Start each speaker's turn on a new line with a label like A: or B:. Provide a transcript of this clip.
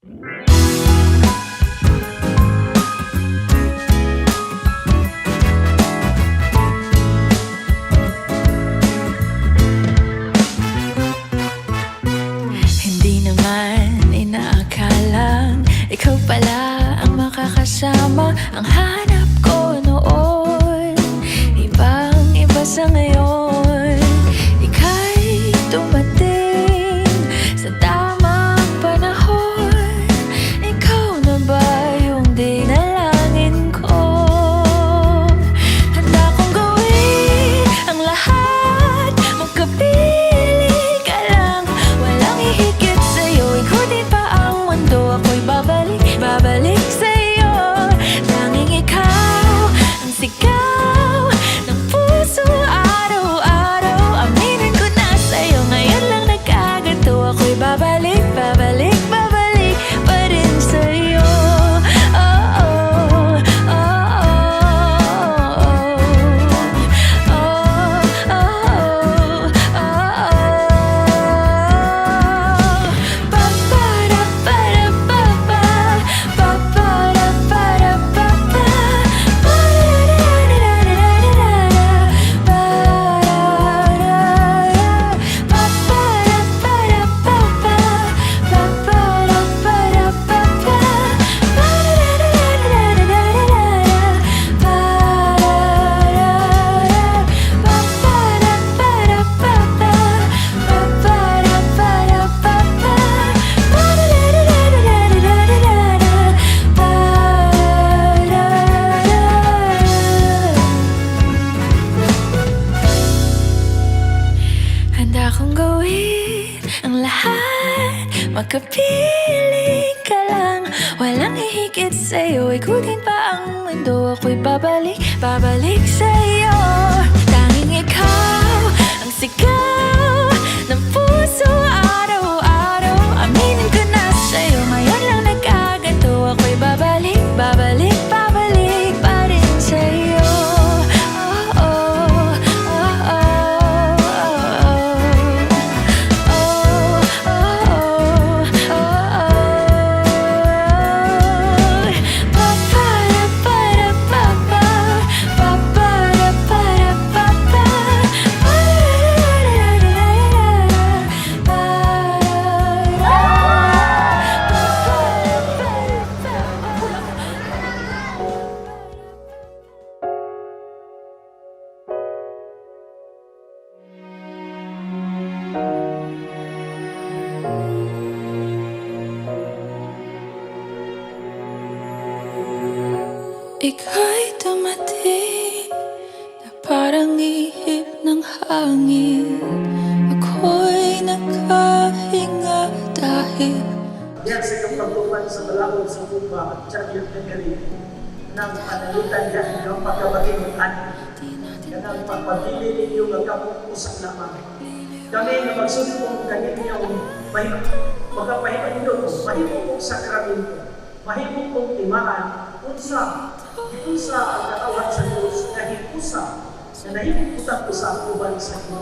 A: Hindi naman inaakalang ikaw pala ang makakasama. Ang hanap ko noon, ibang-iba sa ngayon. Ika'y dumating sa tamang panahon. Ikaw na ba yung dinalangin ko? Handa kong gawin ang lahat, magkapili ka lang. Walang hihigit sa'yo, ikutin pa ang mundo. Ako'y babalik sa'yo. Tanging ikaw ang sigaw ng puso araw-araw. Aminin ko na sa'yo, ngayon lang nagkaganto. Ako'y babalik pa rin sa'yo. Oh, oh, oh, oh, oh, oh, oh, oh. Pa-pa-ra-pa-ra-pa-pa, pa-pa-ra-pa-ra-pa-pa, handa akong gawin ang lahat, magkapili ka lang. Walang hihigit sa'yo, ikutin pa ang mundo. Ako'y babalik sa'yo. Tanging ikaw ang sigaw ng puso araw-araw. Aminin ko na sa'yo, ngayon lang nagkaganto. Ako'y babalik pa rin sa'yo. Oh, oh, oh, oh, oh, oh, oh. Pa-pa-ra-pa-ra-pa-pa, pa-pa-ra-pa-ra-pa-pa, Ika'y dumating na parang ihip ng hangin. Ako'y nakahinga dahil
B: Yan sa iyong pagtuman sa balawod sa lupa at tiyagil ng galing ng panalitan yan ng pagkabatimutan. Yan ang pagpabili ninyo ng kapupusan lamang. Kami na magsumpong ganit niyong magkapahiman nyo, mahimong kong sakramento, mahimong kong timaan, unsa ang katawan sa Diyos na hipusa na nahimong utang ko sa uban sa inyo.